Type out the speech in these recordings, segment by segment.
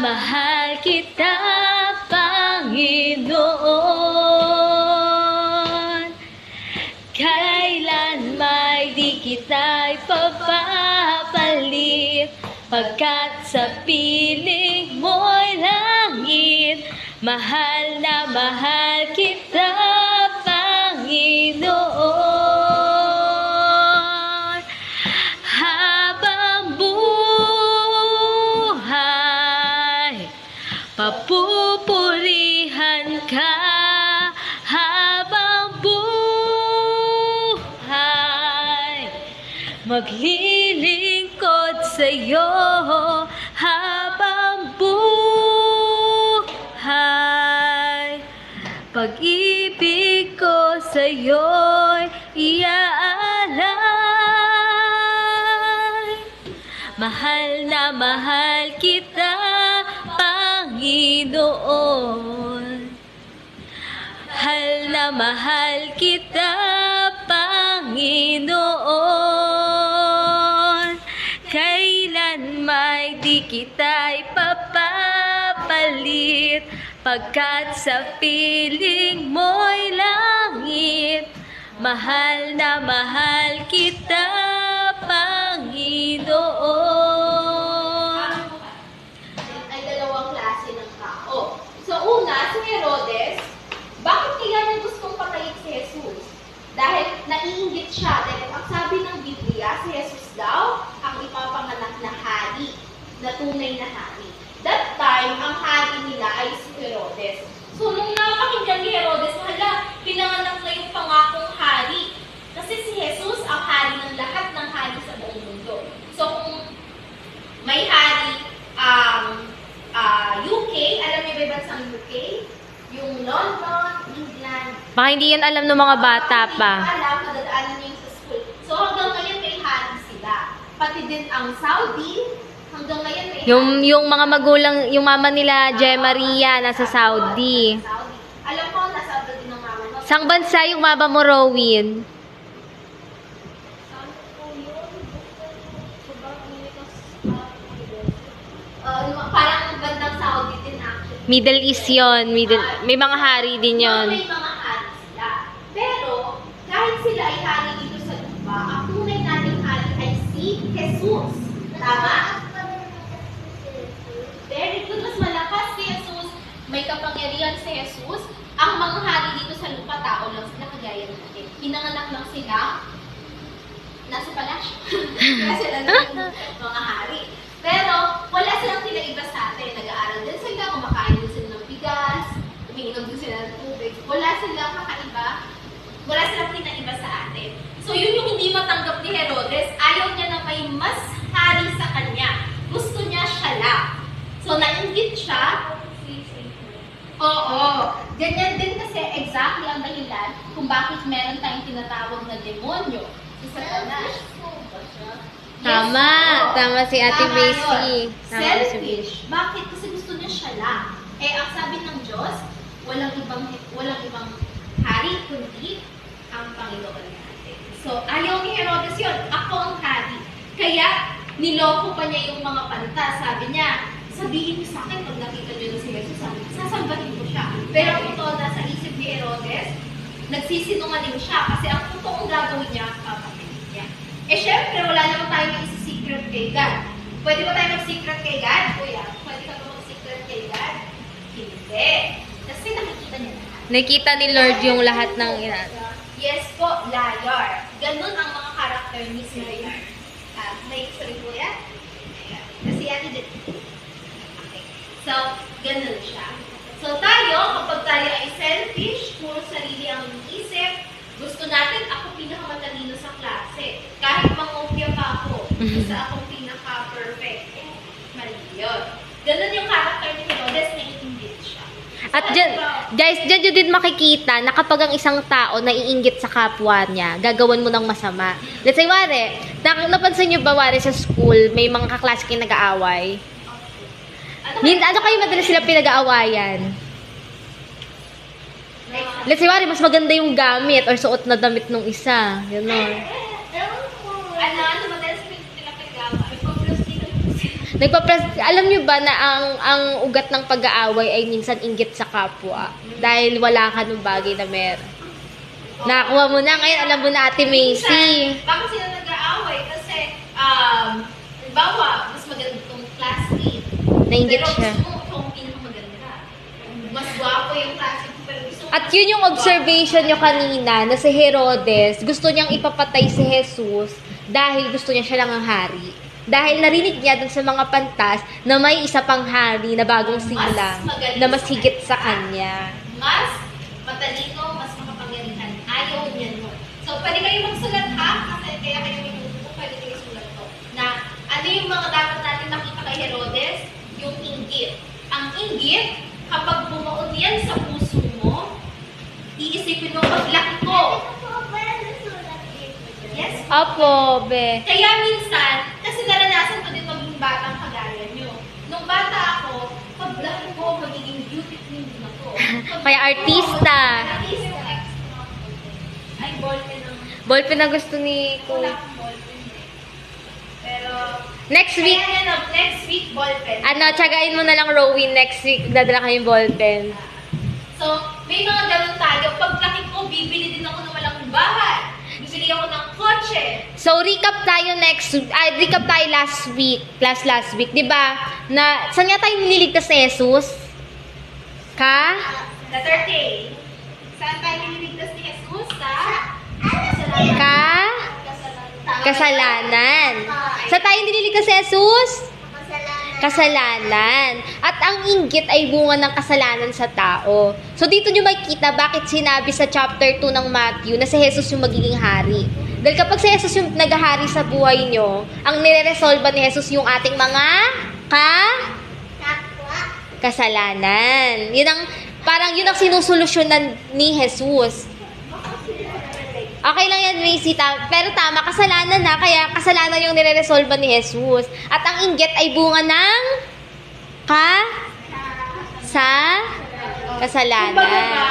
mahal kita, Panginoon. Kailan may di kita'y papapalit, pagkat sa piling mo'y langit. Mahal na mahal kita, Panginoon. Habang buhay, papupurihan ka. Habang buhay, maglilingkod sa'yo. Habang buhay, pag-ibig ko sa'yo'y iaalay. Mahal na mahal kita, Panginoon. Mahal na mahal kita, Panginoon. Kailan may di kita'y papapalit, pagkat sa piling mo'y langit. Mahal na mahal kita, Panginoon. Ay dalawang klase ng tao. So una, si Herodes, bakit kaya niya gustong patayin si Jesus? Dahil naiinggit siya. Dahil ang sabi ng Biblia, si Jesus daw ang ipapanganak na hari, na tunay na hari. That time, ang hari nila ay si Herodes. So nung napakinggan ni Herodes, hala, pinanganak na yung pangakong hari. Kasi si Jesus ang hari ng lahat ng hari sa buong mundo. So kung may hari UK, alam niyo ba yung bansang UK? Yung London, England. Baka hindi yan alam ng mga bata pa. Alam, nadadaanan niyo yung sa school. So hanggang ngayon may hari sila. Pati din ang Saudi, hanggang ngayon may Yung mga magulang, yung mama nila, Je Maria, nasa Saudi. Saudi. Alam ko, nasa abroad din ng mama mo. Sang bansa yung mama mo, Rowin? Parang bandang Saudi din actually. Middle East yun. May mga hari din yon. May mga hari sila. Pero, kahit sila ay hari dito sa lupa, ang tunay nating hari ay si Jesus. Tama? Very good. Mas malakas si Jesus. May kapangyarihan si Jesus. Ang mga hari dito sa lupa, tao lang sila, kagaya natin. Pinanganak lang sila, nasa palasyo. Kaya sila ng mga hari. Pero, wala silang pinaiba sa atin. Nag-aaral din sila, kumakain din sila ng bigas, umiinom din sila ng tubig. Wala silang kakaiba, wala silang pinaiba sa atin. So, yun yung hindi matanggap ni Herodes. Ayaw niya na may mas hari sa kanya. Gusto niya siya lang. So, nainggit siya. Oo. Ganyan din kasi exactly ang dahilan kung bakit meron tayong tinatawag na demonyo. Si Satanas. Tama. Tama si Ate Tama Macy. yun. Tama si Selfish. Bakit? Kasi gusto niya siya lang. Eh, ang sabi ng Diyos, walang ibang hari, kundi ang Panginoon natin. So, ayaw ni Herodes yun. Ako ang hari. Kaya, niloko pa niya yung mga panta. Sabi niya, sabihin niyo sa akin pag nakita niyo na si Jesus, sasambahin ko siya. Pero ang totoo na sa isip ni Herodes, nagsisinungaling siya kasi ang totoong gagawin niya, papatinin niya. Eh, syempre, wala naman tayong isi-secret kay God. Pwede ba tayo mag-secret kay God? Kuya, pwede ka ba mag-secret kay God? Hindi. Kasi nakikita niya lahat. Nakita ni Lord yung lahat ng Yes po, liar. Ganun ang mga karakter ni si Liar. May sorry po yan? Ayan. Kasi yan din. Okay. So, ganun siya. So, tayo, kapag tayo ay selfish, puro sarili ang isip, gusto natin, ako pinakamatalino sa klase. Kahit mangopya pa ako, isa akong pinaka-perfect. Mali yun. Ganun yung character ni Herodes, naiinggit siya. At dyan, guys, dyan yun din makikita na kapag ang isang tao naiinggit sa kapwa niya, gagawan mo ng masama. Let's say, wari, napansin nyo ba, wari, sa school, may mga kaklase kayo nag-aaway? Ano kayo madalas sila pinag-aawayan? Let's say, wari, mas maganda yung gamit or suot na damit nung isa. Gano'n. Ano madalas pinag-aaway? Alam nyo ba na ang ugat ng pag-aaway ay minsan inggit sa kapwa? Dahil wala ka nung bagay na meron. Nakakuha mo na, ngayon alam mo na Ate Macy. Minsan, bakit sila nag-aaway? Kasi, halimbawa, mas maganda itong classmate. Nainggit Pero siya. gusto mo itong pinakamaganda. Mas gwapo yung classmate ko, pero gusto mo... At yun yung observation nyo kanina na si Herodes, gusto niyang ipapatay si Jesus dahil gusto niya siya lang ang hari. Dahil narinig niya dun sa mga pantas na may isa pang hari na bagong silang na mas higit sa kanya. Mas matalino, mas makapangyarihan. Ayaw niya no. So, pwede kayo magsulat ha? Kasi kaya kayo minuto, pwede kayo sulat to. Na ano yung mga dapat natin makita kay Herodes? Yung inggit. Ang inggit, kapag bumuod yan sa puso mo, iisipin mo, paglaki ko. Yes? Opo, be. Kaya minsan, kasi naranasan ko din maging batang kagaya nyo. Nung bata ako, paglaki ko, magiging beauty queen din ako. Kaya artista. Ay, ballpen ang... Ballpen na gusto ni Wala Kuya. akong ballpen. Pero... Next week, Kaya next week, ballpen. tsagain mo na lang, Rowin, next week, dadala kayong ballpen. So, may mga ganun tayo. Paglaki ko, bibili din ako ng malaking bahay. Bibili ako ng kotse. So, recap tayo last week, last week, di ba? Na, saan nga tayo nililigtas ni Jesus? The 13. Saan tayo nililigtas ni Jesus? Kasalanan. Sa tayo nililigtas ni Jesus? Kasalanan. At ang inggit ay bunga ng kasalanan sa tao. So dito nyo makikita bakit sinabi sa chapter 2 ng Matthew na si Jesus yung magiging hari. Dahil kapag si Jesus yung naghahari sa buhay nyo, ang nire-resolve ni Jesus yung ating mga kasalanan. Yun ang sinusolusyonan ni Jesus. Okay lang yan, Macy. Pero tama, kasalanan na. Kaya kasalanan yung nire-resolve ni Jesus. At ang inggit ay bunga ng kasalanan. Kumbaga ba,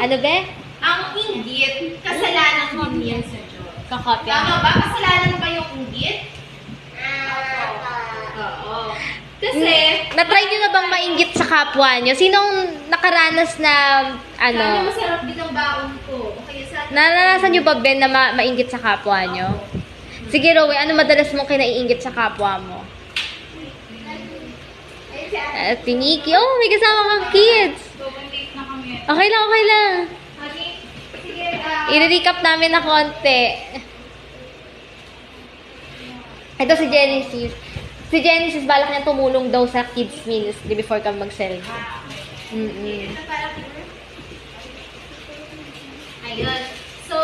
Ano be? ang inggit, kasalanan din yan sa Diyos. Kakopya. Tama ba? Kasalanan ba yung inggit? Oo. Kasi, Na-try nyo na bang mainggit sa kapwa nyo? Sinong nakaranas na, sana masarap din ang baon ko. Okay, naranasan nyo ba, Ben, na mainggit sa kapwa nyo? Sige, Rowe, ano madalas mong kinaiinggit sa kapwa mo? Tiniki. Oh, may kasama kang kids. na kami. Okay lang, okay lang. Honey, sige, I-recap namin na konti. Ito si Genesis. Si Genesis, balak niya tumulong daw sa kids ministry before kami mag-cell. Ayun. So,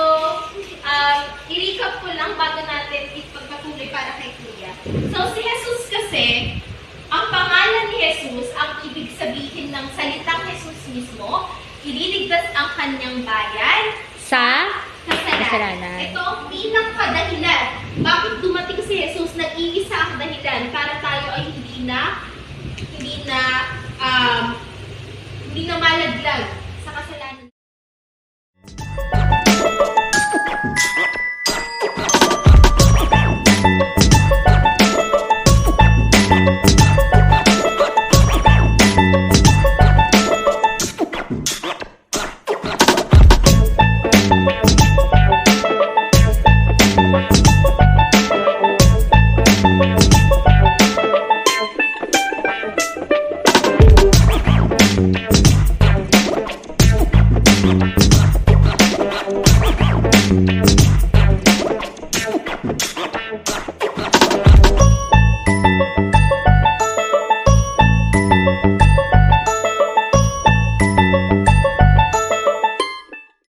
i-recap ko lang bago natin ipagpatuloy para kay Kuya. So, si Jesus kasi, ang pangalan ni Jesus, ang ibig sabihin ng salitang Jesus mismo, ililigtas ang kanyang bayan Sa kasalanan. kasalanan. Ito ang pinakadahilan. Bakit dumating si Jesus? Nag-iisa ang dahilan para tayo ay hindi na malaglag